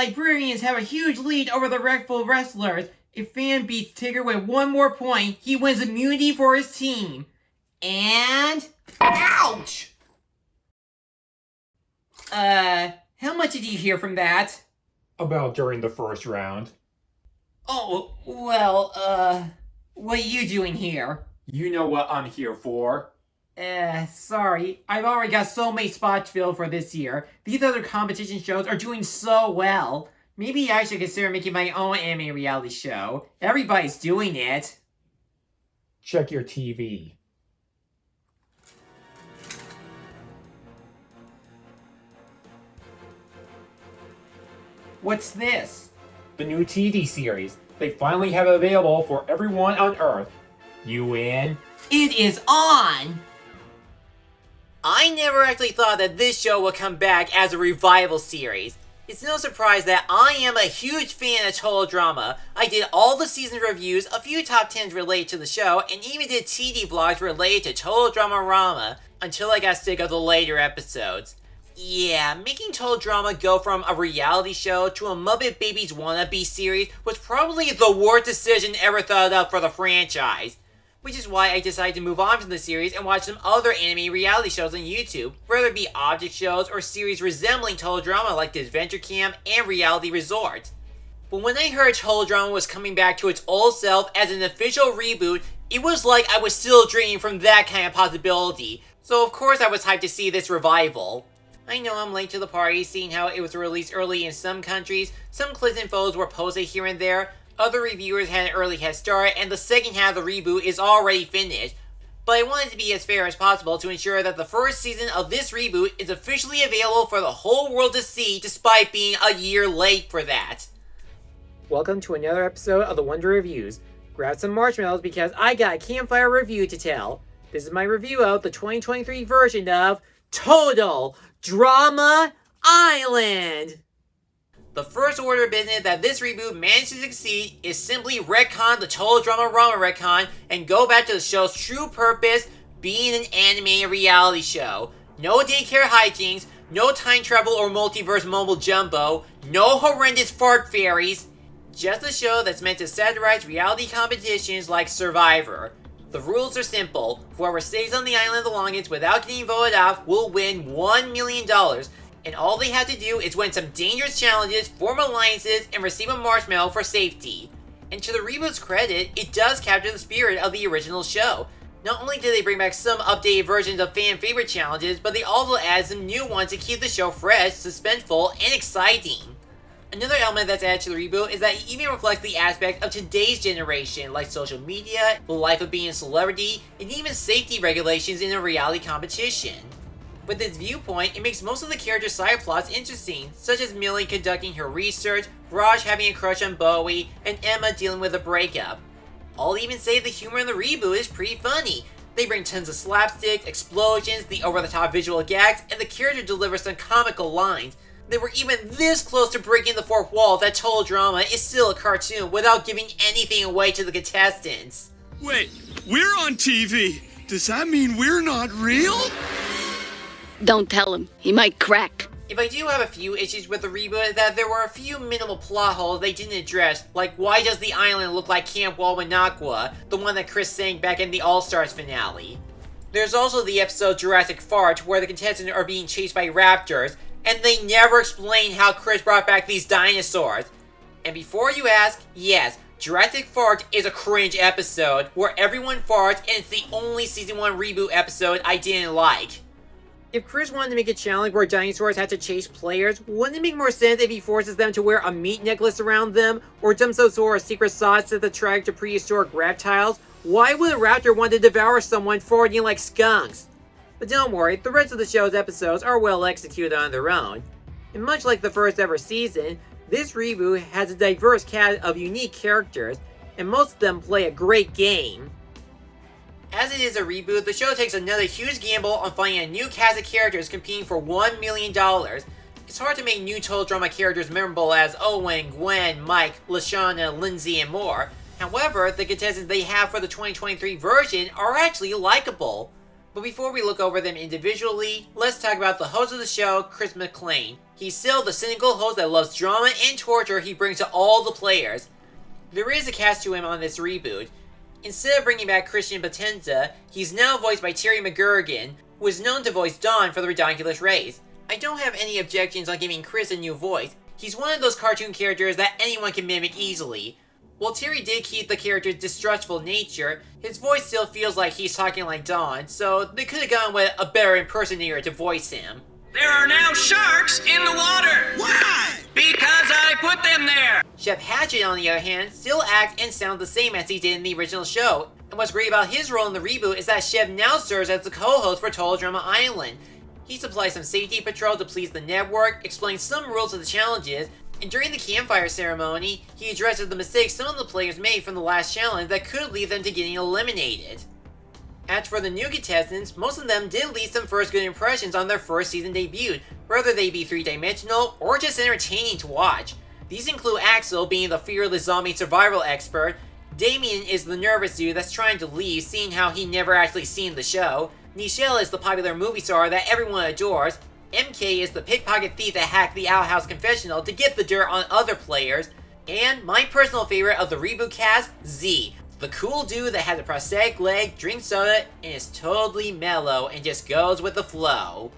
librarians have a huge lead over the Wreckful Wrestlers. If Fan beats Tigger with one more point, he wins immunity for his team. And... ouch! How much did you hear from that? About during the first round. Oh, well, what are you doing here? You know what I'm here for. Sorry. I've already got so many spots filled for this year. These other competition shows are doing so well. Maybe I should consider making my own anime reality show. Everybody's doing it. Check your TV. What's this? The new TV series. They finally have it available for everyone on Earth. You in? It is on! I never actually thought that this show would come back as a revival series. It's no surprise that I am a huge fan of Total Drama. I did all the season reviews, a few top 10s related to the show, and even did TD vlogs related to Total Drama Rama, until I got sick of the later episodes. Yeah, making Total Drama go from a reality show to a Muppet Babies wannabe series was probably the worst decision ever thought of for the franchise. Which is why I decided to move on from the series and watch some other anime reality shows on YouTube, whether it be object shows or series resembling Total Drama like The Adventure Camp and Reality Resort. But when I heard Total Drama was coming back to its old self as an official reboot, it was like I was still dreaming from that kind of possibility, so of course I was hyped to see this revival. I know I'm late to the party, seeing how it was released early in some countries, some clips and photos were posted here and there, other reviewers had an early head start, and the second half of the reboot is already finished. But I wanted to be as fair as possible to ensure that the first season of this reboot is officially available for the whole world to see, despite being a year late for that. Welcome to another episode of the Wonder Reviews. Grab some marshmallows because I got a campfire review to tell. This is my review of the 2023 version of Total Drama Island! The first order of business that this reboot managed to succeed is simply retcon the Total Drama Rama retcon and go back to the show's true purpose, being an anime reality show. No daycare hijinks, no time travel or multiverse mumbo jumbo, no horrendous fart fairies, just a show that's meant to satirize reality competitions like Survivor. The rules are simple. Whoever stays on the island the longest without getting voted off will win $1 million. And all they have to do is win some dangerous challenges, form alliances, and receive a marshmallow for safety. And to the reboot's credit, it does capture the spirit of the original show. Not only did they bring back some updated versions of fan favorite challenges, but they also added some new ones to keep the show fresh, suspenseful, and exciting. Another element that's added to the reboot is that it even reflects the aspect of today's generation, like social media, the life of being a celebrity, and even safety regulations in a reality competition. With this viewpoint, it makes most of the characters' side plots interesting, such as Millie conducting her research, Raj having a crush on Bowie, and Emma dealing with a breakup. I'll even say the humor in the reboot is pretty funny. They bring tons of slapstick, explosions, the over-the-top visual gags, and the character delivers some comical lines. They were even this close to breaking the fourth wall that Total Drama is still a cartoon without giving anything away to the contestants. Wait, we're on TV? Does that mean we're not real? Don't tell him. He might crack. If I do have a few issues with the reboot, is that there were a few minimal plot holes they didn't address, like why does the island look like Camp Walmanakwa, the one that Chris sang back in the All-Stars finale. There's also the episode Jurassic Fart, where the contestants are being chased by raptors, and they never explain how Chris brought back these dinosaurs. And before you ask, yes, Jurassic Fart is a cringe episode, where everyone farts, and it's the only Season 1 reboot episode I didn't like. If Chris wanted to make a challenge where dinosaurs had to chase players, wouldn't it make more sense if he forces them to wear a meat necklace around them, or some sort of secret sauce that attracts to prehistoric reptiles? Why would a raptor want to devour someone farting like skunks? But don't worry, the rest of the show's episodes are well executed on their own. And much like the first ever season, this reboot has a diverse cast of unique characters, and most of them play a great game. As it is a reboot, the show takes another huge gamble on finding a new cast of characters competing for $1 million. It's hard to make new Total Drama characters memorable as Owen, Gwen, Mike, Lashana, Lindsay, and more. However, the contestants they have for the 2023 version are actually likable. But before we look over them individually, let's talk about the host of the show, Chris McClain. He's still the cynical host that loves drama and torture he brings to all the players. There is a cast to him on this reboot. Instead of bringing back Christian Potenza, he's now voiced by Terry McGurgan, who is known to voice Don for the Redonkulous Race. I don't have any objections on giving Chris a new voice. He's one of those cartoon characters that anyone can mimic easily. While Terry did keep the character's distrustful nature, his voice still feels like he's talking like Don, so they could have gone with a better impersonator to voice him. There are now sharks in the water! Why? Because I put them there! Chef Hatchet, on the other hand, still acts and sounds the same as he did in the original show. And what's great about his role in the reboot is that Chef now serves as the co-host for Total Drama Island. He supplies some safety patrol to please the network, explains some rules of the challenges, and during the campfire ceremony, he addresses the mistakes some of the players made from the last challenge that could lead them to getting eliminated. As for the new contestants, most of them did leave some first good impressions on their first season debut, whether they be three-dimensional or just entertaining to watch. These include Axel being the fearless zombie survival expert, Damien is the nervous dude that's trying to leave seeing how he never actually seen the show, Nichelle is the popular movie star that everyone adores, MK is the pickpocket thief that hacked the outhouse confessional to get the dirt on other players, and my personal favorite of the reboot cast, Z, the cool dude that has a prosthetic leg, drinks soda, and is totally mellow and just goes with the flow.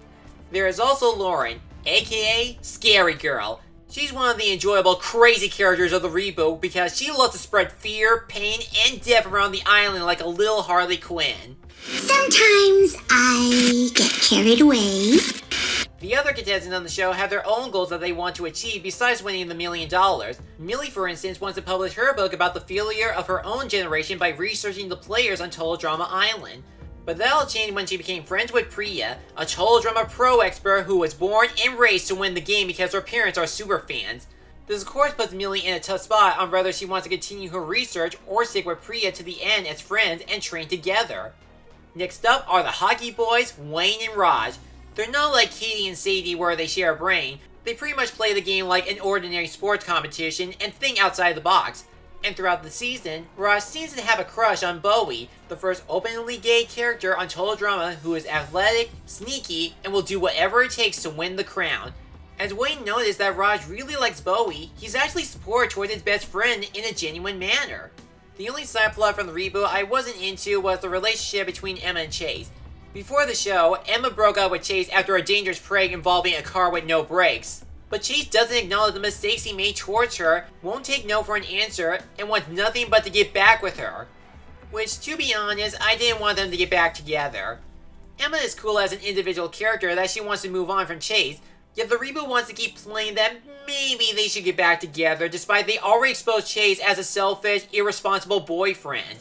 There is also Lauren, aka Scary Girl. She's one of the enjoyable, crazy characters of the reboot because she loves to spread fear, pain, and death around the island like a little Harley Quinn. Sometimes I get carried away. The other contestants on the show have their own goals that they want to achieve besides winning the $1 million. Millie, for instance, wants to publish her book about the failure of her own generation by researching the players on Total Drama Island. But that'll change when she became friends with Priya, a Total Drama Pro expert who was born and raised to win the game because her parents are super fans. This of course puts Millie in a tough spot on whether she wants to continue her research or stick with Priya to the end as friends and train together. Next up are the hockey boys, Wayne and Raj. They're not like Katie and Sadie where they share a brain. They pretty much play the game like an ordinary sports competition and think outside the box. And throughout the season, Raj seems to have a crush on Bowie, the first openly gay character on Total Drama who is athletic, sneaky, and will do whatever it takes to win the crown. As Wayne noticed that Raj really likes Bowie, he's actually supportive towards his best friend in a genuine manner. The only side plot from the reboot I wasn't into was the relationship between Emma and Chase. Before the show, Emma broke up with Chase after a dangerous prank involving a car with no brakes. But Chase doesn't acknowledge the mistakes he made towards her, won't take no for an answer, and wants nothing but to get back with her. Which, to be honest, I didn't want them to get back together. Emma is cool as an individual character that she wants to move on from Chase, yet the reboot wants to keep playing that maybe they should get back together despite they already exposed Chase as a selfish, irresponsible boyfriend.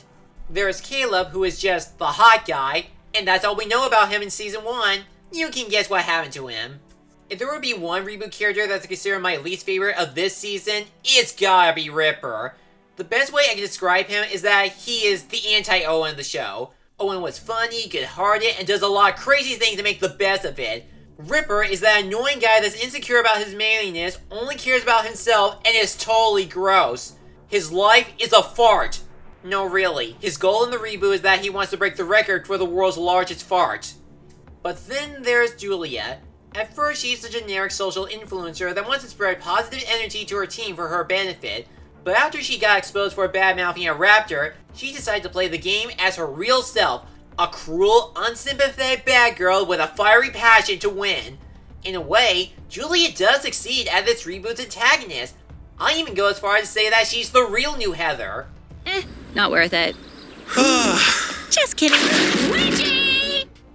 There is Caleb, who is just the hot guy, and that's all we know about him in Season 1. You can guess what happened to him. If there would be one reboot character that's considered my least favorite of this season, it's gotta be Ripper. The best way I can describe him is that he is the anti-Owen of the show. Owen was funny, good-hearted, and does a lot of crazy things to make the best of it. Ripper is that annoying guy that's insecure about his manliness, only cares about himself, and is totally gross. His life is a fart. No, really. His goal in the reboot is that he wants to break the record for the world's largest fart. But then there's Julia. At first, she's a generic social influencer that wants to spread positive energy to her team for her benefit. But after she got exposed for bad-mouthing a raptor, she decided to play the game as her real self. A cruel, unsympathetic bad girl with a fiery passion to win. In a way, Julia does succeed as this reboot's antagonist. I even go as far as to say that she's the real new Heather. Not worth it. Just kidding.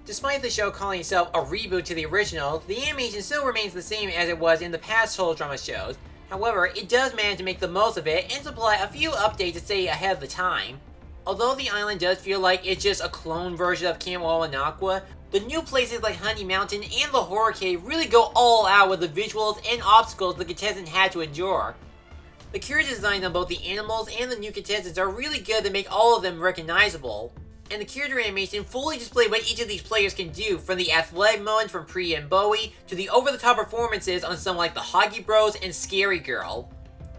Despite the show calling itself a reboot to the original, the animation still remains the same as it was in the past Total Drama shows. However, it does manage to make the most of it and supply a few updates to stay ahead of the time. Although the island does feel like it's just a clone version of Camp Wawanakwa, the new places like Honey Mountain and the Horror Cave really go all out with the visuals and obstacles the contestants had to endure. The character designs on both the animals and the new contestants are really good to make all of them recognizable. And the character animation fully display what each of these players can do, from the athletic moments from Priya and Bowie, to the over-the-top performances on some like the Hockey Bros and Scary Girl.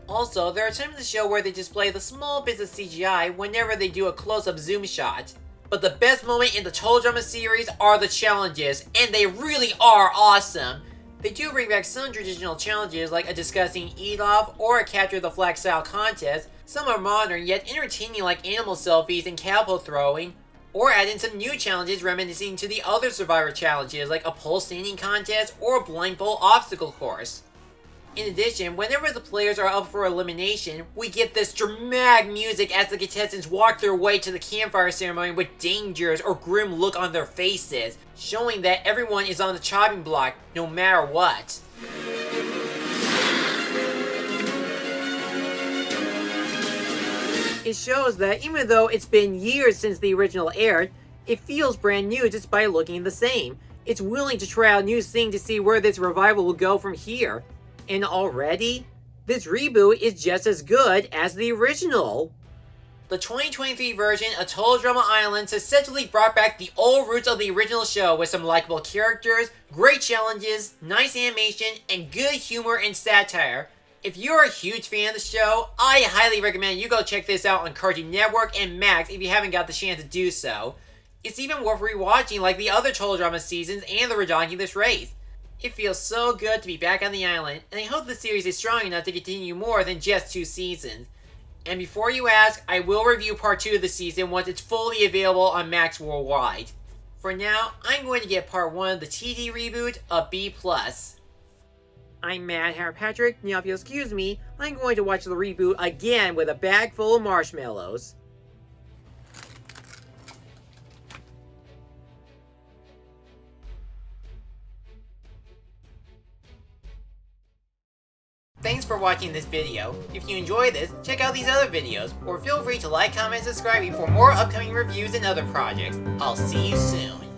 Also, there are times in the show where they display the small bits of CGI whenever they do a close-up zoom shot. But the best moment in the Total Drama series are the challenges, and they really are awesome. They do bring back some traditional challenges like a disgusting eat-off or a capture the flag style contest. Some are modern yet entertaining like animal selfies and catapult throwing, or add in some new challenges reminiscing to the other Survivor challenges like a pole standing contest or a blindfold obstacle course. In addition, whenever the players are up for elimination, we get this dramatic music as the contestants walk their way to the campfire ceremony with dangers or grim look on their faces, showing that everyone is on the chopping block, no matter what. It shows that even though it's been years since the original aired, it feels brand new despite looking the same. It's willing to try out new things to see where this revival will go from here. And already, this reboot is just as good as the original. The 2023 version of Total Drama Island successfully brought back the old roots of the original show with some likable characters, great challenges, nice animation, and good humor and satire. If you're a huge fan of the show, I highly recommend you go check this out on Cartoon Network and Max if you haven't got the chance to do so. It's even worth rewatching like the other Total Drama seasons and the Redonkulous Race. It feels so good to be back on the island, and I hope the series is strong enough to continue more than just 2 seasons. And before you ask, I will review part 2 of the season once it's fully available on Max Worldwide. For now, I'm going to get part 1 of the TD reboot a B+. I'm Mad Hatter Patrick. Now if you'll excuse me, I'm going to watch the reboot again with a bag full of marshmallows. Thanks for watching this video. If you enjoyed this, check out these other videos, or feel free to like, comment, and subscribe for more upcoming reviews and other projects. I'll see you soon.